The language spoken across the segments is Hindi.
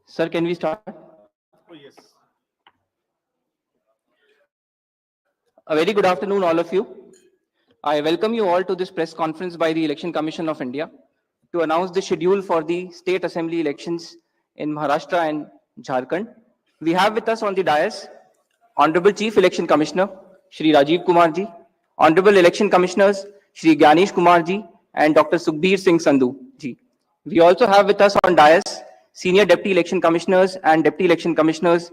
Sir, can we start? Oh, yes. A very good afternoon, all of you. I welcome you all to this press conference by the Election Commission of India to announce the schedule for the state assembly elections in Maharashtra and Jharkhand. We have with us on the dais Honorable Chief Election Commissioner Shri Rajiv Kumar ji, Honorable Election Commissioners Shri Ganesh Kumar ji and Dr. Sukhbir Singh Sandhu ji. We also have with us on dais Senior Deputy Election Commissioners and Deputy Election Commissioners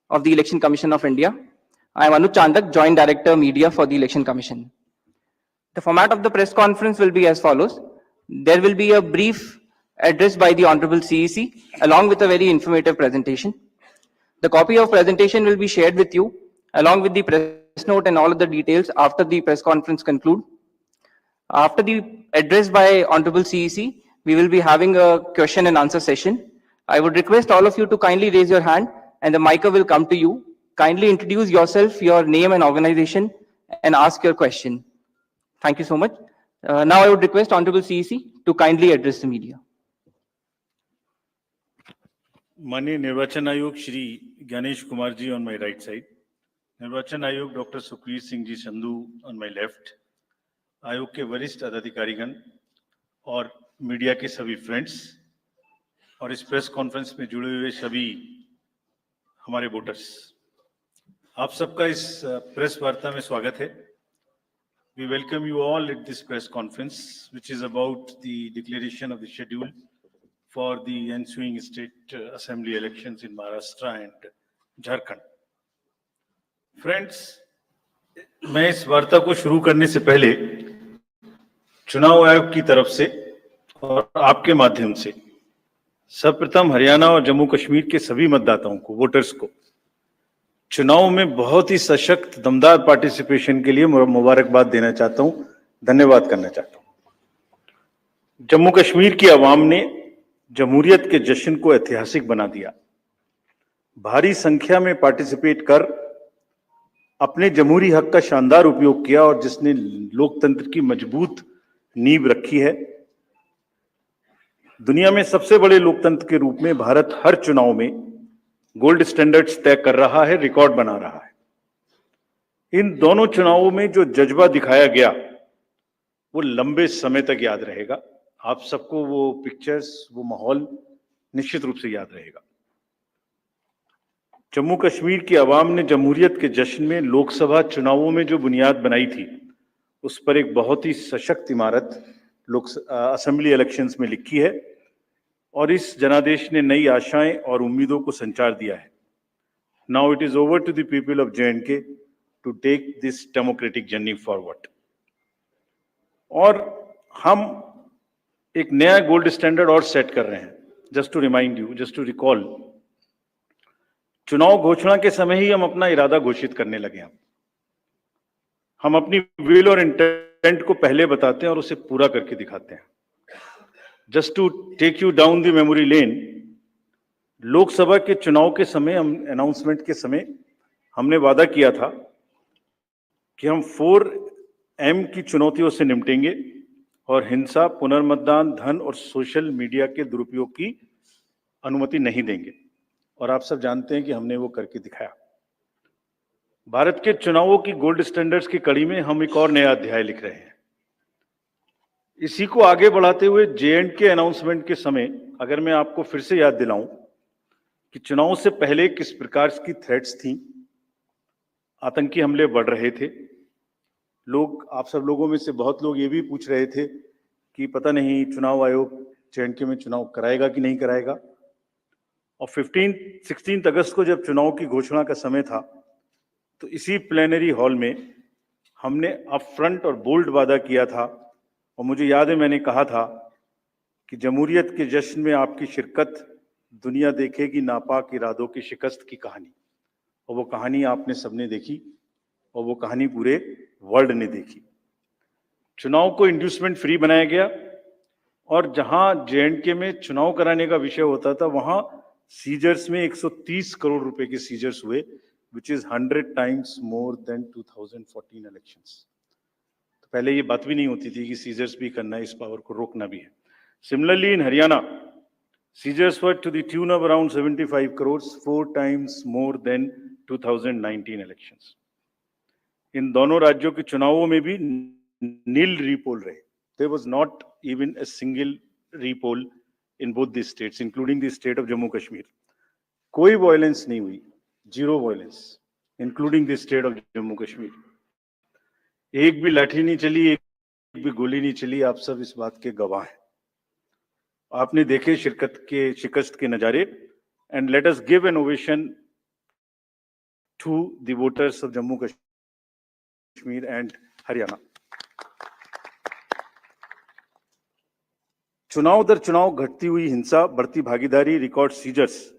of the Election Commission of India. I am Anuj Chandak, Joint Director Media for the Election Commission. The format of the press conference will be as follows. There will be a brief address by the Honorable CEC along with a very informative presentation. The copy of presentation will be shared with you along with the press note and all of the details after the press conference conclude. After the address by Honorable CEC, we will be having a question and answer session. I would request all of you to kindly raise your hand and the mic will come to you. Kindly introduce yourself, your name and organization and ask your question. Thank you so much. Now I would request Honorable CEC to kindly address the media. माननीय निर्वाचन आयोग Shri Ganesh Kumar ji on my right side, निर्वाचन आयोग doctor Sukhbir Singh ji Sandhu on my left, आयोग के वरिष्ठ अधिकारीगण और मीडिया के सभी फ्रेंड्स और इस प्रेस कॉन्फ्रेंस में जुड़े हुए सभी हमारे वोटर्स, आप सबका इस प्रेस वार्ता में स्वागत है. We welcome you all at this press conference, which is about the declaration of the schedule for the ensuing state assembly elections in Maharashtra and Jharkhand. Friends, मैं इस वार्ता को शुरू करने से पहले चुनाव आयोग की तरफ से और आपके माध्यम से सर्वप्रथम हरियाणा और जम्मू कश्मीर के सभी मतदाताओं को, वोटर्स को चुनाव में बहुत ही सशक्त दमदार पार्टिसिपेशन के लिए मुबारकबाद देना चाहता हूं, धन्यवाद करना चाहता हूं. जम्मू कश्मीर की आवाम ने जमहूरियत के जश्न को ऐतिहासिक बना दिया. भारी संख्या में पार्टिसिपेट कर अपने जमहूरी हक का शानदार उपयोग किया और जिसने लोकतंत्र की मजबूत नींव रखी है. दुनिया में सबसे बड़े लोकतंत्र के रूप में भारत हर चुनाव में गोल्ड स्टैंडर्ड्स तय कर रहा है, रिकॉर्ड बना रहा है. इन दोनों चुनावों में जो जज्बा दिखाया गया वो लंबे समय तक याद रहेगा. आप सबको वो पिक्चर्स, वो माहौल निश्चित रूप से याद रहेगा. जम्मू कश्मीर की आवाम ने जमहूरियत के जश्न में लोकसभा चुनावों में जो बुनियाद बनाई थी, उस पर एक बहुत ही सशक्त इमारत असेंबली इलेक्शंस में लिखी है और इस जनादेश ने नई आशाएं और उम्मीदों को संचार दिया है. Now it is over to the people of J&K to take this democratic journey forward. और हम एक नया गोल्ड स्टैंडर्ड और सेट कर रहे हैं. Just to remind you, just to recall, चुनाव घोषणा के समय ही हम अपना इरादा घोषित करने लगे. हम अपनी विल और इंटेंट को पहले बताते हैं और उसे पूरा करके दिखाते हैं. Just to take you down the memory lane, Lok Sabha के चुनाव के समय, हम अनाउंसमेंट के समय हमने वादा किया था कि हम 4M की चुनौतियों से निपटेंगे और हिंसा, पुनर्मतदान, धन और सोशल मीडिया के दुरुपयोग की अनुमति नहीं देंगे. और आप सब जानते हैं कि हमने वो करके दिखाया. भारत के चुनावों की गोल्ड स्टैंडर्ड्स की कड़ी में हम एक और नया अध्याय लिख रहे हैं. इसी को आगे बढ़ाते हुए J&K अनाउंसमेंट के समय अगर मैं आपको फिर से याद दिलाऊं कि चुनाव से पहले किस प्रकार की थ्रेट्स थी, आतंकी हमले बढ़ रहे थे. लोग, आप सब लोगों में से बहुत लोग ये भी पूछ रहे थे कि पता नहीं चुनाव आयोग J&K में चुनाव कराएगा कि नहीं कराएगा. और 16 अगस्त को जब चुनाव की घोषणा का समय था, तो इसी प्लेनरी हॉल में हमने अप फ्रंट और बोल्ड वादा किया था. और मुझे याद है मैंने कहा था कि जमहूरियत के जश्न में आपकी शिरकत दुनिया देखेगी नापाक इरादों की शिकस्त की कहानी. और वो कहानी आपने सबने देखी और वो कहानी पूरे वर्ल्ड ने देखी. चुनाव को इंड्यूसमेंट फ्री बनाया गया और जहां J&K में चुनाव कराने का विषय होता था, वहां सीजर्स में 130 करोड़ रुपए के सीजर्स हुए, which is 100 times more than 2014 elections. तो पहले ये बात भी नहीं होती थी कि सीजर्स भी करना है, इस पावर को रोकना भी है. Similarly in Haryana Seizures were to the tune of around 75 crores, 4 times more than 2019 elections. इन दोनों राज्यों के चुनावों में भी नील रीपोल रहे. There was not even a single repoll in both these states, including the state of Jammu Kashmir. कोई वायलेंस नहीं हुई, zero violence, including the state of Jammu Kashmir. एक भी लाठी नहीं चली, एक भी गोली नहीं चली. आप सब इस बात के गवाह हैं. आपने देखे शिकस्त के नजारे. And let us give an ovation to the voters of Jammu Kashmir and Haryana. चुनाव दर चुनाव घटती हुई हिंसा, बढ़ती भागीदारी, रिकॉर्ड सीजर्स.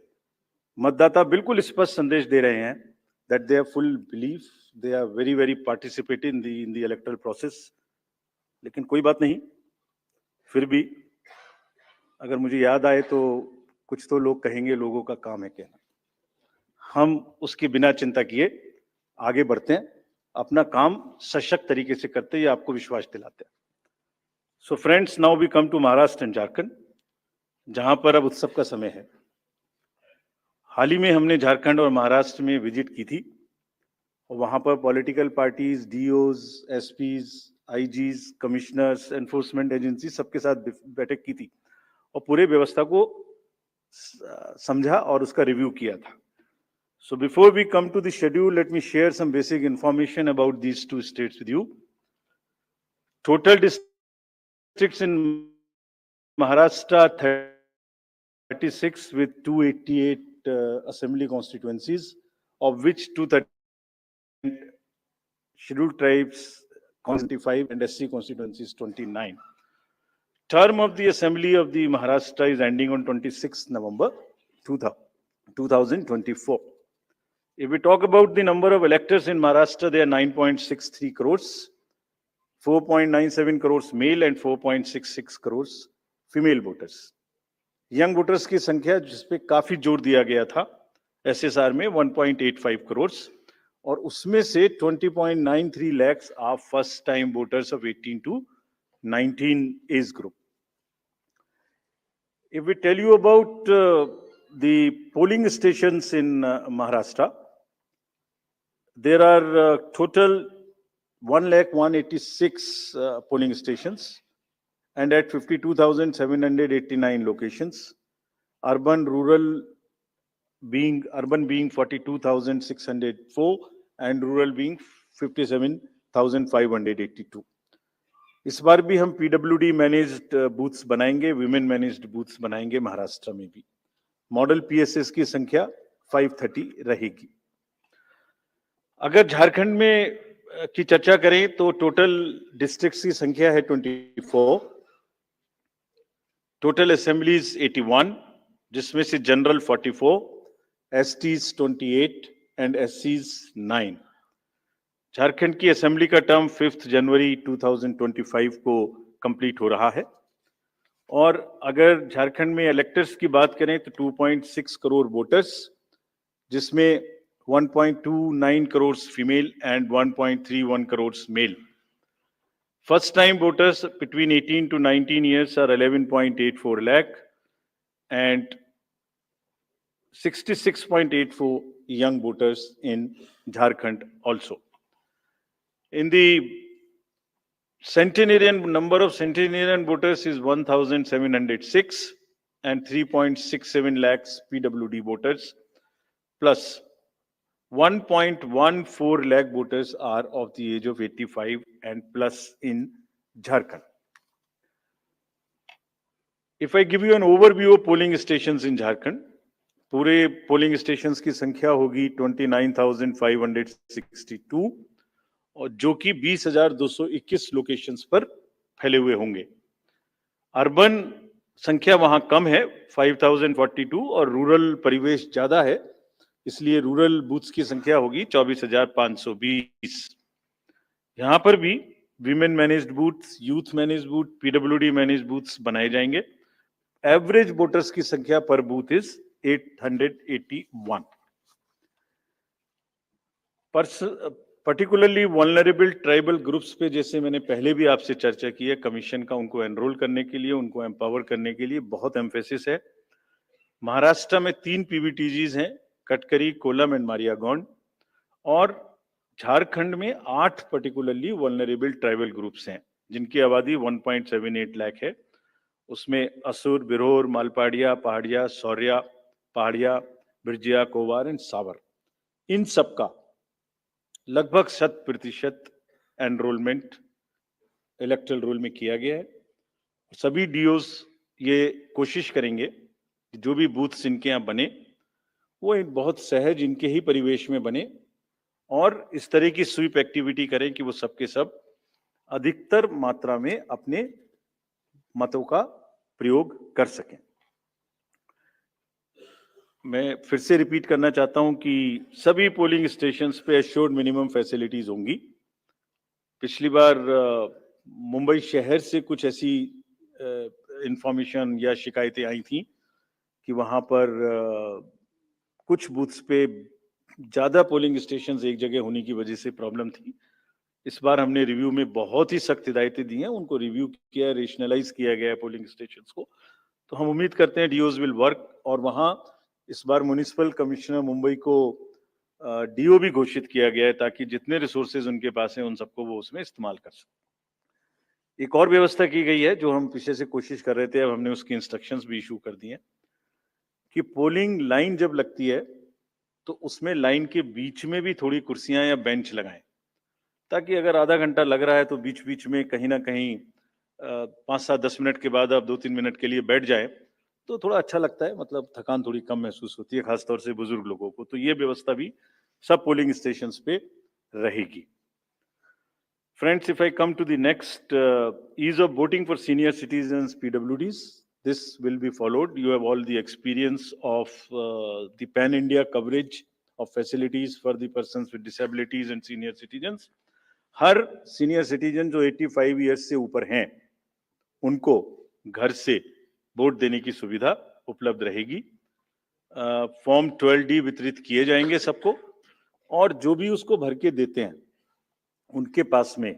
मतदाता बिल्कुल स्पष्ट संदेश दे रहे हैं that they have full belief, they are very participate in the electoral process. लेकिन कोई बात नहीं, फिर भी अगर मुझे याद आए तो कुछ तो लोग कहेंगे लोगों का काम है कहना. हम उसके बिना चिंता किए आगे बढ़ते हैं, अपना काम सशक्त तरीके से करते हैं, ये आपको विश्वास दिलाते हैं. So friends, now we come to Maharashtra and Jharkhand, जहां पर अब उत्सव का समय है. हाल ही में हमने झारखंड और महाराष्ट्र में विजिट की थी और वहां पर political parties, DOs, SPs, IGs, commissioners, enforcement agency सबके साथ बैठक की थी और पूरे व्यवस्था को समझा और उसका रिव्यू किया था. So before we come to the schedule, let me share some basic information about these two states with you. Total districts in Maharashtra 36 with 288 assembly constituencies, of which 230 scheduled tribes 25 and SC constituencies 29. Term of the assembly of the Maharashtra is ending on 26 November 2024. If we talk about the number of electors in Maharashtra, they are 9.63 crores, 4.97 crores male and 4.66 crores female voters. Young voters की संख्या जिसपे काफी जोर दिया गया था एसएसआर में 1.85 करोड़ और उसमें से 20.93 lakhs are first time voters of 18 to 19 age group. If we tell you about the polling stations in Maharashtra, there are total 1,186 polling stations and at 52,789 locations. Urban being 42,604 and rural being 57,582. इस बार भी हम पीडब्ल्यूडी मैनेज्ड बूथ्स बनाएंगे, विमेन मैनेज्ड बूथ्स बनाएंगे महाराष्ट्र में भी. मॉडल पीएसएस की संख्या 530 रहेगी. अगर झारखंड में की चर्चा करें तो टोटल डिस्ट्रिक्ट्स की संख्या है 24, टोटल असेंबलीज 81, जिसमें से जनरल 44, एसटीज 28 एंड एससीज 9. झारखंड की असेंबली का टर्म 5 जनवरी 2025 को कंप्लीट हो रहा है और अगर झारखंड में इलेक्टर्स की बात करें तो 2.6 करोड़ वोटर्स, जिसमें 1.29 crore female and 1.31 crore male. First time voters between 18 to 19 years are 11.84 lakh and 66.84 young voters in Jharkhand also. In the number of centenarian voters is 1,706 and 3.67 lakhs PWD voters plus 1.14 lakh voters are of the age of 85 and plus in Jharkhand. If I give you an overview of polling stations in Jharkhand, पूरे polling stations की संख्या होगी 29,562 और जो कि 20,221 लोकेशंस पर फैले हुए होंगे. अर्बन संख्या वहां कम है 5,042 और रूरल परिवेश ज्यादा है, इसलिए रूरल बूथ्स की संख्या होगी 24,520. यहां पर भी women managed booths, youth managed booth, PWD managed booths बनाए जाएंगे. एवरेज वोटर्स की संख्या पर booth is 881. Particularly vulnerable tribal groups पे जैसे मैंने पहले भी आपसे चर्चा की है, कमीशन का उनको एनरोल करने के लिए, उनको एम्पावर करने के लिए बहुत एम्फेसिस है. महाराष्ट्र में 3 पीवीटीजीज हैं, कटकरी, कोलम एंड मारियागॉन्ड, और झारखंड में 8 पर्टिकुलरली वल्नरेबल ट्राइबल ग्रुप्स हैं जिनकी आबादी 1.78 लाख है। उसमें असुर, बिरोर, मालपाड़िया, पहाड़िया, सौर्या, पहाड़िया, बिरजिया, कोवार एंड सावर, इन सबका लगभग 100% एनरोलमेंट इलेक्टरल रोल में किया गया है। सभी डीओज ये कोशिश करेंगे कि जो भी बूथ्स इनके यहाँ बने वो बहुत सहज इनके ही परिवेश में बने और इस तरह की स्वीप एक्टिविटी करें कि वो सबके सब अधिकतर मात्रा में अपने मतों का प्रयोग कर सकें। मैं फिर से रिपीट करना चाहता हूं कि सभी पोलिंग स्टेशंस पे एश्योर्ड मिनिमम फैसिलिटीज होंगी। पिछली बार मुंबई शहर से कुछ ऐसी इंफॉर्मेशन या शिकायतें आई थी कि वहां पर कुछ बूथ्स पे ज्यादा पोलिंग स्टेशंस एक जगह होने की वजह से प्रॉब्लम थी। इस बार हमने रिव्यू में बहुत ही सख्त हिदायतें दी हैं, उनको रिव्यू किया, रेशनलाइज किया गया है पोलिंग स्टेशंस को। तो हम उम्मीद करते हैं डीओज विल वर्क, और वहां इस बार म्युनिसिपल कमिश्नर मुंबई को डीओ भी घोषित किया गया है ताकि जितने रिसोर्सेज उनके पास हैं उन सबको वो उसमें इस्तेमाल कर सकें। एक और व्यवस्था की गई है जो हम पीछे से कोशिश कर रहे थे, अब हमने उसकी इंस्ट्रक्शंस भी इशू कर दी हैं कि पोलिंग लाइन जब लगती है तो उसमें लाइन के बीच में भी थोड़ी कुर्सियां या बेंच लगाएं, ताकि अगर आधा घंटा लग रहा है तो बीच बीच में कहीं ना कहीं 5-7-10 मिनट के बाद आप 2-3 मिनट के लिए बैठ जाए तो थोड़ा अच्छा लगता है, मतलब थकान थोड़ी कम महसूस होती है, खासतौर से बुजुर्ग लोगों को। तो ये व्यवस्था भी सब पोलिंग स्टेशंस पे रहेगी। Friends, if I come to the next, ease of voting for senior citizens, PWDs, this will be followed. You have all the experience of the pan-India coverage of facilities for the persons with disabilities and senior citizens. Her senior citizen जो 85 ईयर्स से ऊपर हैं उनको घर से वोट देने की सुविधा उपलब्ध रहेगी। फॉर्म 12D वितरित किए जाएंगे सबको, और जो भी उसको भर के देते हैं उनके पास में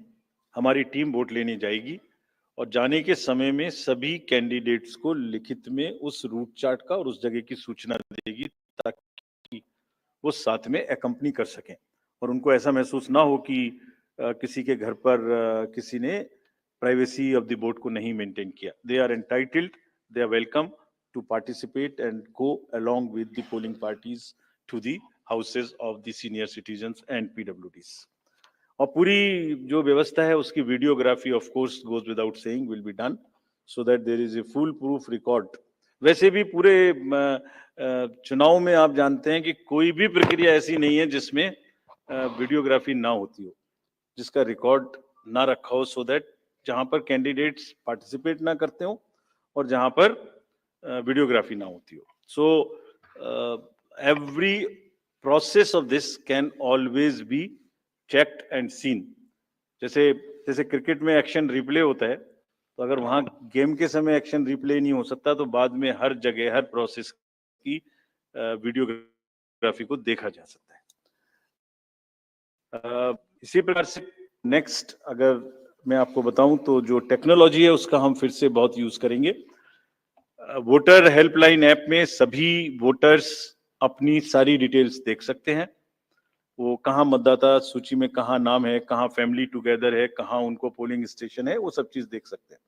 हमारी टीम वोट लेने जाएगी, और जाने के समय में सभी कैंडिडेट्स को लिखित में उस रूट चार्ट का और उस जगह की सूचना देगी ताकि वो साथ में एकम्पनी कर सकें और उनको ऐसा महसूस ना हो कि किसी के घर पर किसी ने प्राइवेसी ऑफ द वोट को नहीं मेंटेन किया। They are entitled, they are welcome to participate and go along with the polling parties to the houses of the senior citizens and PwDs. और पूरी जो व्यवस्था है उसकी videography of course goes without saying will be done so that there is a foolproof record. वैसे भी पूरे चुनाव में आप जानते हैं कि कोई भी प्रक्रिया ऐसी नहीं है जिसमें वीडियोग्राफी ना होती हो, जिसका रिकॉर्ड ना रखा हो, सो दैट जहां पर कैंडिडेट्स पार्टिसिपेट ना करते हो और जहां पर वीडियोग्राफी ना होती हो। So every process of this can always be checked and seen. जैसे जैसे क्रिकेट में एक्शन रिप्ले होता है, तो अगर वहां गेम के समय एक्शन रिप्ले नहीं हो सकता तो बाद में हर जगह हर प्रोसेस की वीडियोग्राफी को देखा जा सकता है। इसी प्रकार से नेक्स्ट अगर मैं आपको बताऊं तो जो टेक्नोलॉजी है उसका हम फिर से बहुत यूज करेंगे। वोटर हेल्पलाइन ऐप में सभी वोटर्स अपनी सारी डिटेल्स देख सकते हैं, वो कहाँ मतदाता सूची में कहाँ नाम है, कहाँ फैमिली टुगेदर है, कहाँ उनको पोलिंग स्टेशन है, वो सब चीज देख सकते हैं।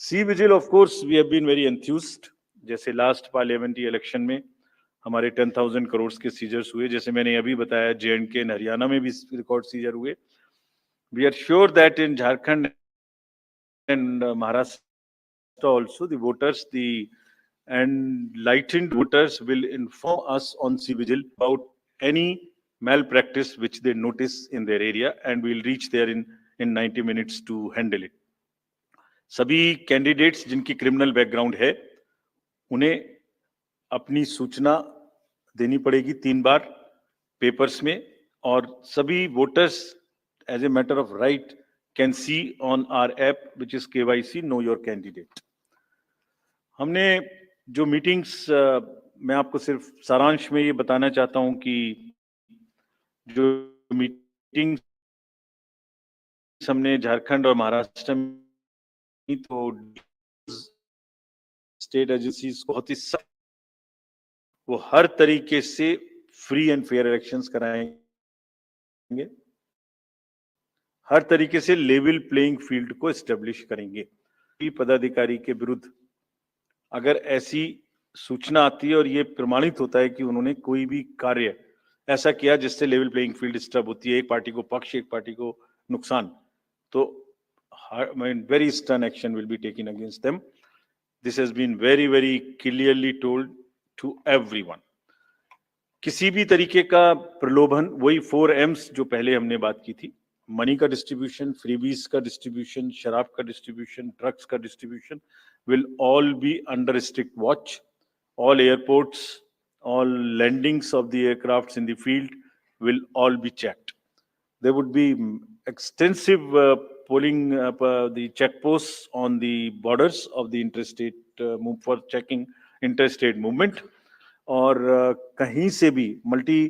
C vigil of course we have been very enthused. जैसे लास्ट पार्लियामेंट्री इलेक्शन में हमारे 10,000 करोड़ के सीजर्स हुए, जैसे मैंने अभी बताया J&K एंड हरियाणा में भी रिकॉर्ड सीजर हुए। We are sure that in Jharkhand and Maharashtra also the voters, the enlightened voters will inform us on C-Vigil about any malpractice which they notice in their area, and we'll reach there in 90 minutes to handle it. सभी कैंडिडेट्स जिनकी क्रिमिनल बैकग्राउंड है उन्हें अपनी सूचना देनी पड़ेगी 3 बार पेपर्स में, और सभी voters as a matter of right can see on our app which is KYC know your candidate. हमने जो मीटिंग्स, मैं आपको सिर्फ सारांश में ये बताना चाहता हूं कि जो मीटिंग्स हमने झारखंड और महाराष्ट्र में, तो स्टेट एजेंसीज बहुत ही वो हर तरीके से फ्री एंड फेयर इलेक्शंस कराएंगे, हर तरीके से लेवल प्लेइंग फील्ड को एस्टेब्लिश करेंगे। पदाधिकारी के विरुद्ध अगर ऐसी सूचना आती है और ये प्रमाणित होता है कि उन्होंने कोई भी कार्य ऐसा किया जिससे लेवल प्लेइंग फील्ड डिस्टर्ब होती है, एक पार्टी को पक्ष एक पार्टी को नुकसान, तो very stern action will be taken against them. This has been very very clearly told to everyone. किसी भी तरीके का प्रलोभन, वही 4M's जो पहले हमने बात की थी, मनी का डिस्ट्रीब्यूशन, फ्रीबीज का डिस्ट्रीब्यूशन, शराब का डिस्ट्रीब्यूशन, ड्रग्स का distribution will all be under strict watch. All airports, all landings of the aircrafts in the field will all be checked. There would be extensive polling, the checkposts on the borders of the interstate move for checking interstate movement. और कहीं से भी मल्टी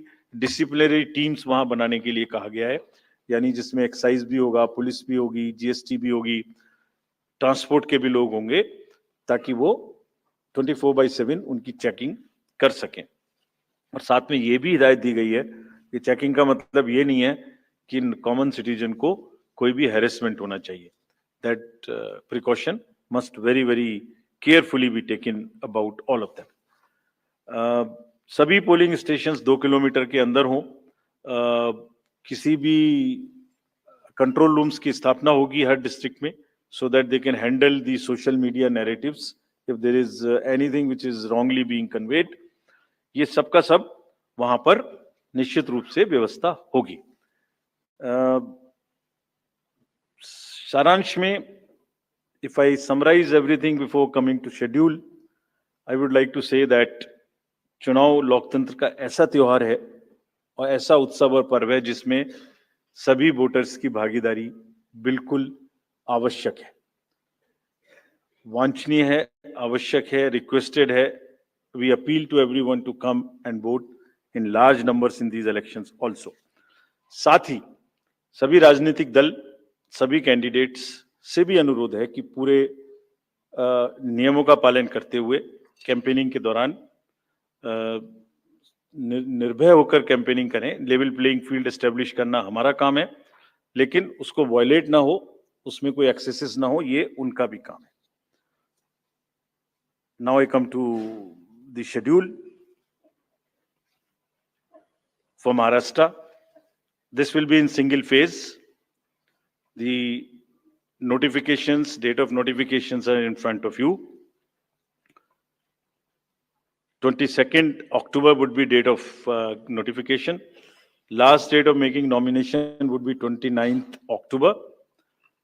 डिसिप्लिनरी टीम्स वहां बनाने के लिए कहा गया है, यानी जिसमें एक्साइज भी होगा, पुलिस भी होगी, जीएसटी भी होगी, ट्रांसपोर्ट के भी लोग होंगे, ताकि वो 24/7 उनकी चेकिंग कर सकें। और साथ में ये भी हिदायत दी गई है कि चेकिंग का मतलब ये नहीं है कि कॉमन सिटीजन को कोई भी हैरेसमेंट होना चाहिए। That precaution must very very carefully be taken about all of them. सभी पोलिंग स्टेशंस 2 किलोमीटर के अंदर हों। किसी भी कंट्रोल रूम्स की स्थापना होगी हर डिस्ट्रिक्ट में, so that they can handle the social media narratives if there is anything which is wrongly being conveyed. ये सब का सब वहां पर निश्चित रूप से व्यवस्था होगी। सारांश में, if I summarize everything before coming to schedule, I would like to say that चुनाव लोकतंत्र का ऐसा त्योहार है और ऐसा उत्सव और पर्व है जिसमें सभी वोटर्स की भागीदारी बिल्कुल आवश्यक है, वांछनीय है, आवश्यक है, रिक्वेस्टेड है। We appeal to everyone to come and vote in large numbers in these elections also. साथ ही सभी राजनीतिक दल, सभी कैंडिडेट्स से भी अनुरोध है कि पूरे नियमों का पालन करते हुए कैंपेनिंग के दौरान निर्भय होकर कैंपेनिंग करें। लेवल प्लेइंग फील्ड एस्टेब्लिश करना हमारा काम है, लेकिन उसको वायलेट ना हो, उसमें कोई एक्सेसेस ना हो, ये उनका भी काम है। Now I come to the schedule for Maharashtra. This will be in single phase. The notifications, date of notifications are in front of you. 22nd October would be date of notification. Last date of making nomination would be 29th October.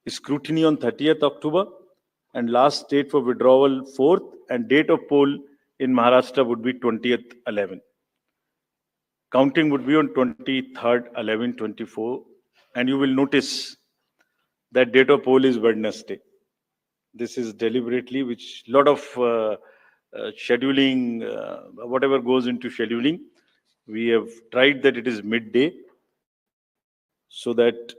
Scrutiny on 30th October. And last date for withdrawal 4th, and date of poll in Maharashtra would be 20th 11. Counting would be on 23rd 11/24, and you will notice that date of poll is Wednesday. This is deliberately, which lot of scheduling, whatever goes into scheduling, we have tried that it is midday, so that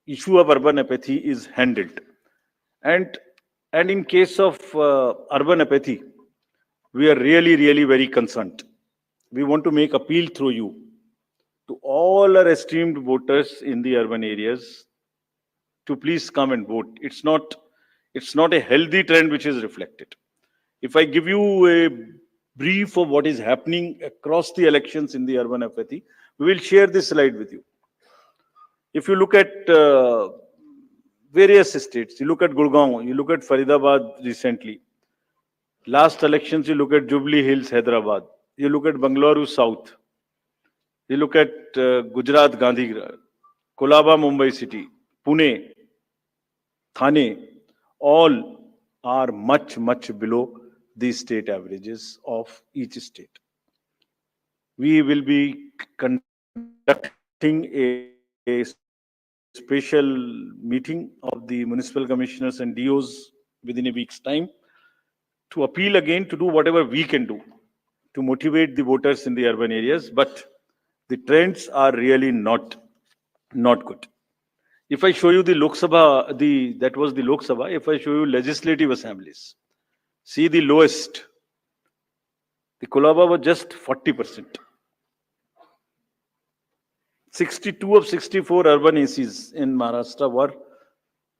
issue of urban apathy is handled. And in case of urban apathy, we are really very concerned. We want to make appeal through you to all our esteemed voters in the urban areas to please come and vote. It's not a healthy trend which is reflected. If I give you a brief of what is happening across the elections in the urban apathy, we will share this slide with you. If you look at various states, you look at Gurgaon, you look at Faridabad recently. Last elections, you look at Jubilee Hills, Hyderabad. You look at Bangalore South. You look at Gujarat, Gandhigram, Kolaba, Mumbai City, Pune, Thane. All are much below the state averages of each state. We will be conducting a special meeting of the municipal commissioners and DOs within a week's time to appeal again to do whatever we can do to motivate the voters in the urban areas, but the trends are really not good. If I show you the Lok Sabha, that was the Lok Sabha. If I show you legislative assemblies, see the lowest The Kolaba was just 40%. 62 of 64 urban ACs in Maharashtra were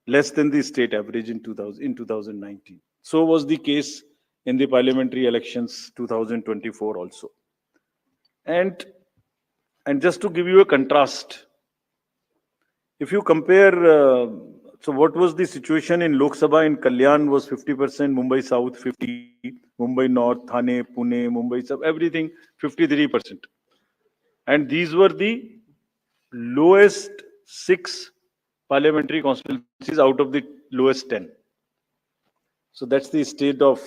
less than the state average in 2019. So was the case in the parliamentary elections 2024 also. And just to give you a contrast, if you compare, so what was the situation in Lok Sabha in Kalyan was 50%, Mumbai South 50, Mumbai North, Thane, Pune, Mumbai South, everything 53%. And these were the lowest 6 parliamentary constituencies out of the lowest 10. So that's the state of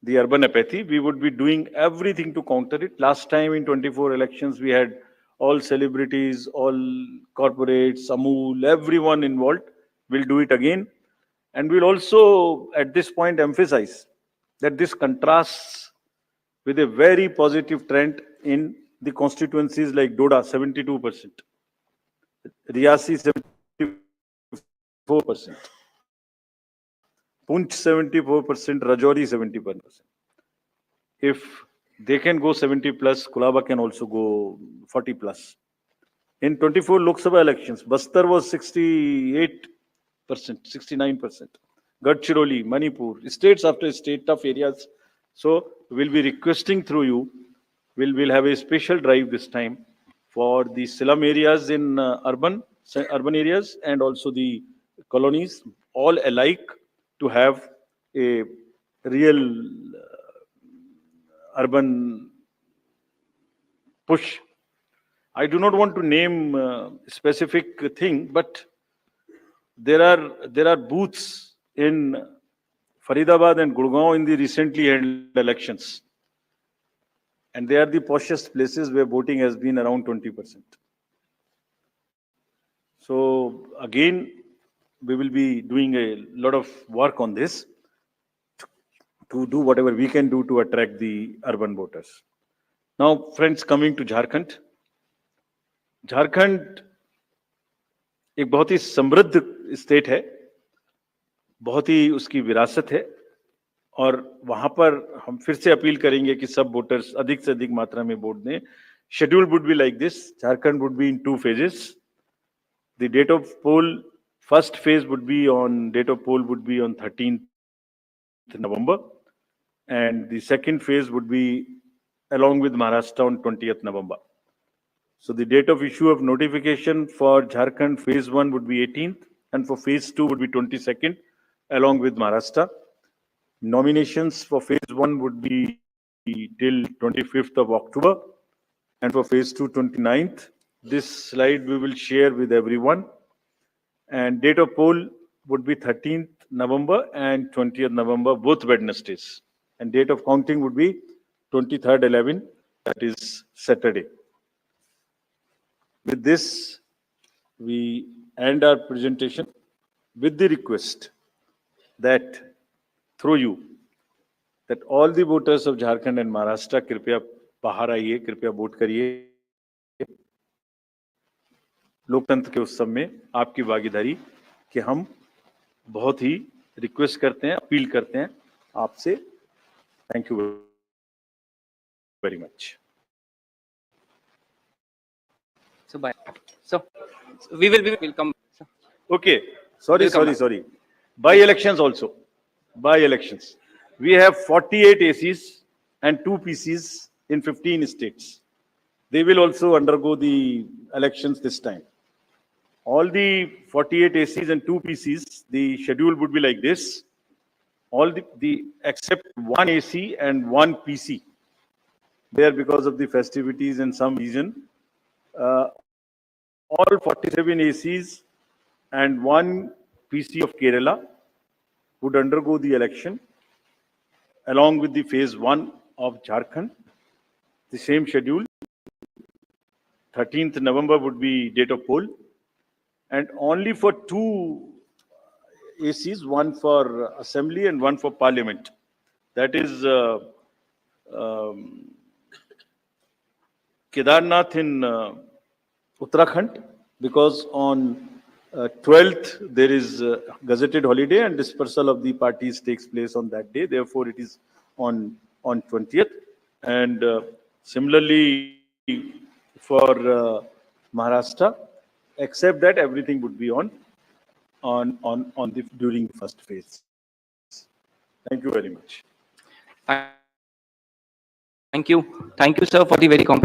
the urban apathy. We would be doing everything to counter it. Last time in 24 elections, we had all celebrities, all corporates, Amul, everyone involved. We'll do it again. And we'll also, at this point, emphasize that this contrasts with a very positive trend in the constituencies like Doda, 72%, Riyasi, 74%, Punch, 74%, Rajouri, 71%. If they can go 70 plus, Kolaba can also go 40 plus. In 24 Lok Sabha elections, Bastar was 68%, 69%. Gadchiroli, Manipur, states after state of areas. So we'll be requesting through you, we'll have a special drive this time for the slum areas in urban areas and also the colonies, all alike, to have a real urban push. I do not want to name a specific thing, but there are booths in Faridabad and Gurgaon in the recently held elections, and they are the poshest places where voting has been around 20%. So again, we will be doing a lot of work on this to do whatever we can do to attract the urban voters. Now, friends, coming to Jharkhand. Jharkhand एक बहुत ही समृद्ध स्टेट है, बहुत ही उसकी विरासत है, और वहां पर हम फिर से अपील करेंगे कि सब वोटर्स अधिक से अधिक मात्रा में वोट दें. Schedule would be like this. Jharkhand would be in 2 phases. The date of poll, first phase would be on 13th November, and the second phase would be along with Maharashtra on 20th November. So the date of issue of notification for Jharkhand phase 1 would be 18th, and for phase 2 would be 22nd, along with Maharashtra. Nominations for phase 1 would be till 25th of October, and for phase 2, 29th. This slide we will share with everyone. And date of poll would be 13th November and 20th November, both Wednesdays. And date of counting would be 23rd 11, that is Saturday. With this, we end our presentation with the request that through you, that all the voters of Jharkhand and Maharashtra, कृपया बाहर आइए, कृपया वोट करिए. लोकतंत्र के उत्सव में आपकी भागीदारी कि हम बहुत ही रिक्वेस्ट करते हैं, अपील करते हैं आपसे. Thank you very much. So bye. So we will come. Okay. Sorry. By-elections also. By-elections. We have 48 ACs and 2 PCs in 15 states. They will also undergo the elections this time. All the 48 ACs and 2 PCs, the schedule would be like this. All the except 1 AC and 1 PC. There, because of the festivities in some region, all 47 ACs and 1 PC of Kerala would undergo the election along with the phase 1 of Jharkhand. The same schedule. 13th November would be date of poll. And only for 2 ACs, one for assembly and one for parliament. That is Kedarnath in Uttarakhand, because on 12th there is gazetted holiday and dispersal of the parties takes place on that day. Therefore, it is on on 20th, and similarly for Maharashtra, except that everything would be on the during first phase. Thank you very much. Thank you. Thank you, sir, for the very comprehensive